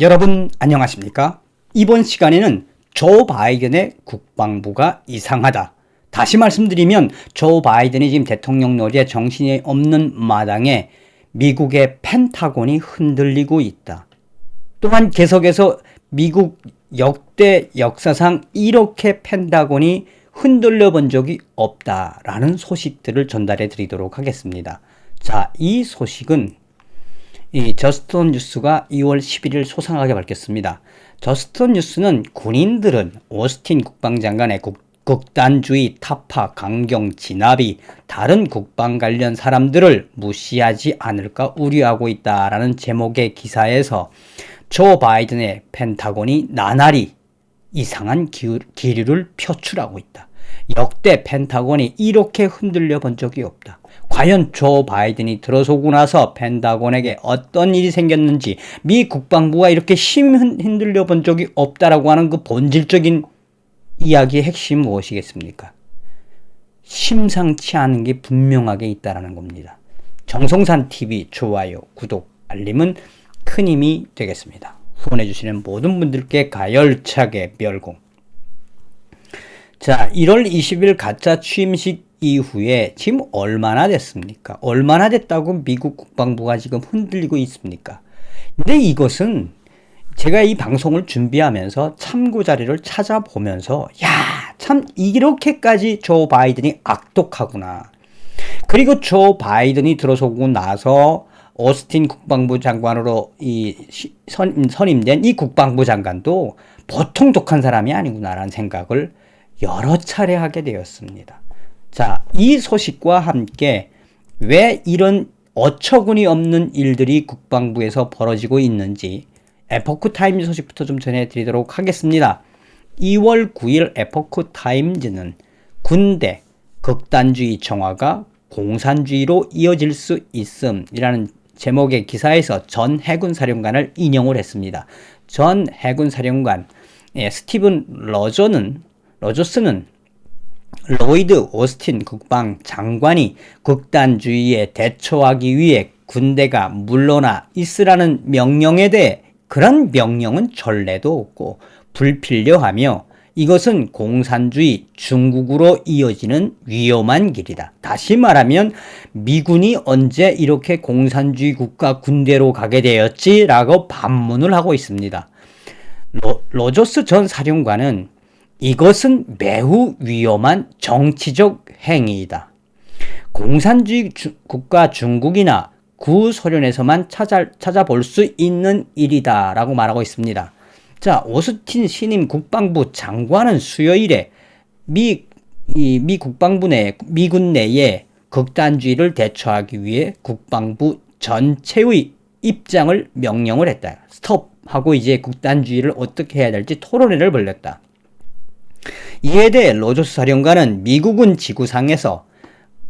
여러분 안녕하십니까? 이번 시간에는 조 바이든의 국방부가 이상하다. 다시 말씀드리면 조 바이든이 지금 대통령 놀이에 정신이 없는 마당에 미국의 펜타곤이 흔들리고 있다. 또한 계속해서 미국 역대 역사상 이렇게 펜타곤이 흔들려 본 적이 없다라는 소식들을 전달해 드리도록 하겠습니다. 자, 이 소식은 이 저스트 뉴스가 2월 11일 소상하게 밝혔습니다. 저스트 뉴스는 군인들은 오스틴 국방장관의 극단주의, 타파, 강경, 진압이 다른 국방 관련 사람들을 무시하지 않을까 우려하고 있다라는 제목의 기사에서 조 바이든의 펜타곤이 나날이 이상한 기류를 표출하고 있다. 역대 펜타곤이 이렇게 흔들려 본 적이 없다. 과연 조 바이든이 들어서고 나서 펜타곤에게 어떤 일이 생겼는지, 미 국방부가 이렇게 흔들려 본 적이 없다라고 하는 그 본질적인 이야기의 핵심 무엇이겠습니까? 심상치 않은 게 분명하게 있다라는 겁니다. 정성산 TV 좋아요, 구독, 알림은 큰 힘이 되겠습니다. 후원해주시는 모든 분들께 가열차게 멸공. 자, 1월 20일 가짜 취임식 이후에 지금 얼마나 됐습니까? 얼마나 됐다고 미국 국방부가 지금 흔들리고 있습니까? 근데 이것은 제가 이 방송을 준비하면서 참고 자료를 찾아보면서 참 이렇게까지 조 바이든이 악독하구나. 그리고 조 바이든이 들어서고 나서 오스틴 국방부 장관으로 선임된 이 국방부 장관도 보통 독한 사람이 아니구나라는 생각을 여러 차례 하게 되었습니다. 자, 이 소식과 함께 왜 이런 어처구니 없는 일들이 국방부에서 벌어지고 있는지 에포크 타임즈 소식부터 좀 전해드리도록 하겠습니다. 2월 9일 에포크 타임즈는 군대 극단주의 정화가 공산주의로 이어질 수 있음이라는 제목의 기사에서 전 해군 사령관을 인용을 했습니다. 전 해군 사령관 스티븐 로저스는 로이드 오스틴 국방 장관이 극단주의에 대처하기 위해 군대가 물러나 있으라는 명령에 대해 그런 명령은 전례도 없고 불필요하며 이것은 공산주의 중국으로 이어지는 위험한 길이다. 다시 말하면 미군이 언제 이렇게 공산주의 국가 군대로 가게 되었지? 라고 반문을 하고 있습니다. 로저스 전 사령관은 이것은 매우 위험한 정치적 행위이다. 공산주의 국가 중국이나 구소련에서만 찾아볼 수 있는 일이다 라고 말하고 있습니다. 자, 오스틴 신임 국방부 장관은 수요일에 미군 내에 극단주의를 대처하기 위해 국방부 전체의 입장을 명령을 했다. 스톱하고 이제 극단주의를 어떻게 해야 될지 토론회를 벌였다. 이에 대해 로저스 사령관은 미국은 지구상에서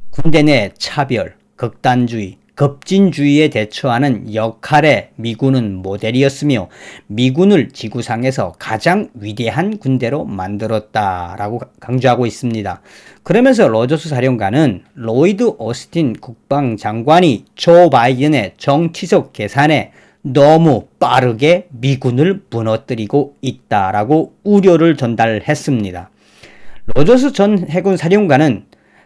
군대 내 차별, 극단주의, 급진주의에 대처하는 역할에 미군은 모델이었으며 미군을 지구상에서 가장 위대한 군대로 만들었다라고 강조하고 있습니다. 그러면서 로저스 사령관은 로이드 오스틴 국방장관이 조 바이든의 정치적 계산에 너무 빠르게 미군을 무너뜨리고 있다라고 우려를 전달했습니다. 로저스 전 해군 사령관은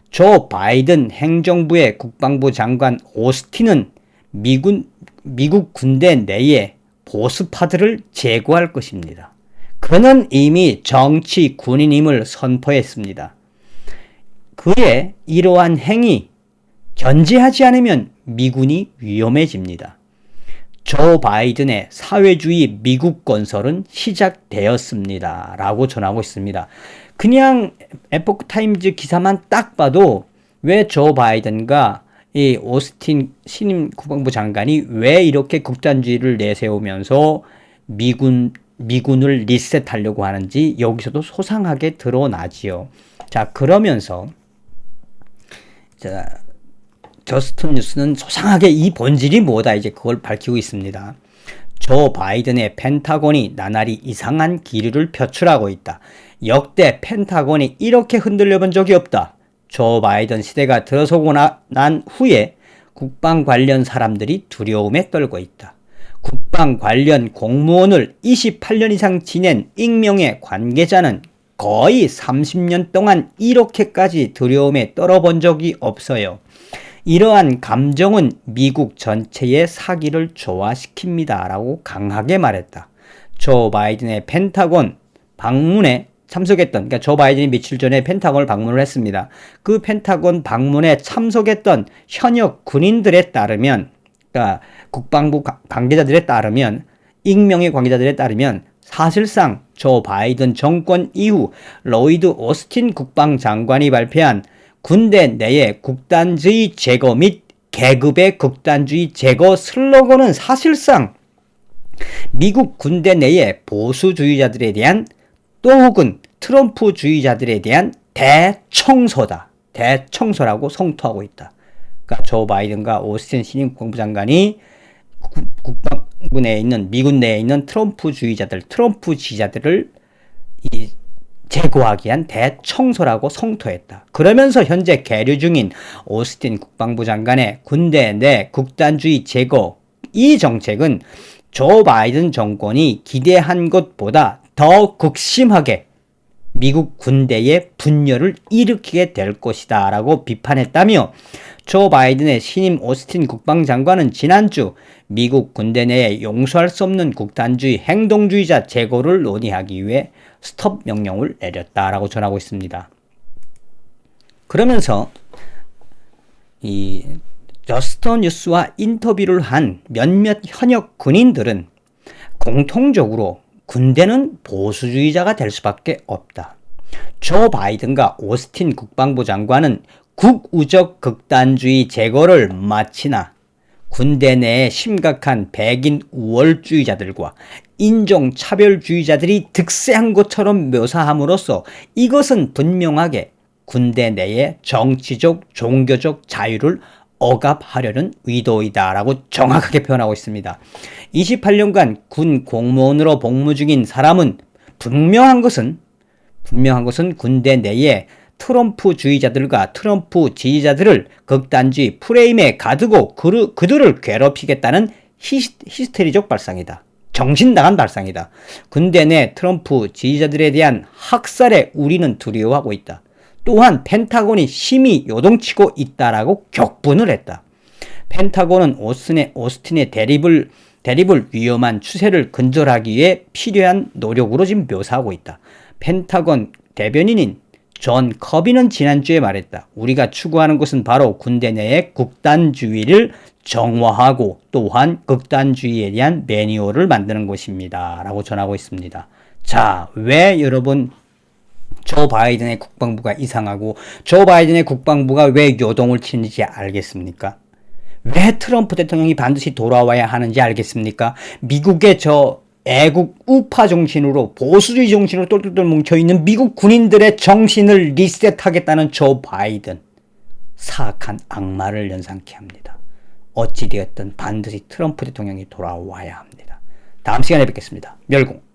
조 바이든 행정부의 국방부 장관 오스틴은 미국 군대 내에 보수파들을 제거할 것입니다. 그는 이미 정치 군인임을 선포했습니다. 그의 이러한 행위 견제하지 않으면 미군이 위험해집니다. 조 바이든의 사회주의 미국 건설은 시작되었습니다. 라고 전하고 있습니다. 그냥 에포크 타임즈 기사만 딱 봐도 왜 조 바이든과 이 오스틴 신임 국방부 장관이 왜 이렇게 극단주의를 내세우면서 미군을 리셋하려고 하는지 여기서도 소상하게 드러나지요. 자, 그러면서 저스트 뉴스는 소상하게 이 본질이 뭐다 이제 그걸 밝히고 있습니다. 조 바이든의 펜타곤이 나날이 이상한 기류를 표출하고 있다. 역대 펜타곤이 이렇게 흔들려 본 적이 없다. 조 바이든 시대가 들어서고 난 후에 국방 관련 사람들이 두려움에 떨고 있다. 국방 관련 공무원을 28년 이상 지낸 익명의 관계자는 거의 30년 동안 이렇게까지 두려움에 떨어본 적이 없어요. 이러한 감정은 미국 전체의 사기를 조화시킵니다. 라고 강하게 말했다. 조 바이든의 펜타곤 방문에 참석했던, 그러니까 조 바이든이 며칠 전에 펜타곤을 방문을 했습니다. 그 펜타곤 방문에 참석했던 현역 군인들에 따르면, 그러니까 국방부 관계자들에 따르면, 익명의 관계자들에 따르면 사실상 조 바이든 정권 이후 로이드 오스틴 국방장관이 발표한 군대 내의 극단주의 제거 및 계급의 극단주의 제거 슬로건은 사실상 미국 군대 내의 보수주의자들에 대한 또 혹은 트럼프주의자들에 대한 대청소다. 대청소라고 성토하고 있다. 그러니까 조 바이든과 오스틴 신임 국방부 장관이 국방부 내에 있는 미군 내에 있는 트럼프주의자들, 트럼프 지지자들을 제거하기 위한 대청소라고 성토했다. 그러면서 현재 계류 중인 오스틴 국방부 장관의 군대 내 극단주의 제거, 이 정책은 조 바이든 정권이 기대한 것보다 더 극심하게 미국 군대의 분열을 일으키게 될 것이다 라고 비판했다며, 조 바이든의 신임 오스틴 국방장관은 지난주 미국 군대 내에 용서할 수 없는 극단주의 행동주의자 제거를 논의하기 위해 스톱 명령을 내렸다라고 전하고 있습니다. 그러면서 이 저스터 뉴스와 인터뷰를 한 몇몇 현역 군인들은 공통적으로 군대는 보수주의자가 될 수밖에 없다. 조 바이든과 오스틴 국방부 장관은 국우적 극단주의 제거를 마치나 군대 내에 심각한 백인 우월주의자들과 인종차별주의자들이 득세한 것처럼 묘사함으로써 이것은 분명하게 군대 내의 정치적, 종교적 자유를 억압하려는 의도이다라고 정확하게 표현하고 있습니다. 28년간 군 공무원으로 복무 중인 사람은 분명한 것은 군대 내에 트럼프주의자들과 트럼프 지지자들을 극단주의 프레임에 가두고 그들을 괴롭히겠다는 히스테리적 발상이다. 정신 나간 발상이다. 군대 내 트럼프 지지자들에 대한 학살에 우리는 두려워하고 있다. 또한 펜타곤이 심히 요동치고 있다라고 격분을 했다. 펜타곤은 오스틴의 대립을 위험한 추세를 근절하기 위해 필요한 노력으로 지금 묘사하고 있다. 펜타곤 대변인인 존 커비는 지난주에 말했다. 우리가 추구하는 것은 바로 군대 내의 극단주의를 정화하고 또한 극단주의에 대한 매뉴얼을 만드는 것입니다. 라고 전하고 있습니다. 자, 왜 여러분 조 바이든의 국방부가 이상하고 조 바이든의 국방부가 왜 요동을 치는지 알겠습니까? 왜 트럼프 대통령이 반드시 돌아와야 하는지 알겠습니까? 미국의 저 애국 우파 정신으로 보수주의 정신으로 똘똘똘 뭉쳐있는 미국 군인들의 정신을 리셋하겠다는 조 바이든, 사악한 악마를 연상케 합니다. 어찌되었든 반드시 트럼프 대통령이 돌아와야 합니다. 다음 시간에 뵙겠습니다. 멸공.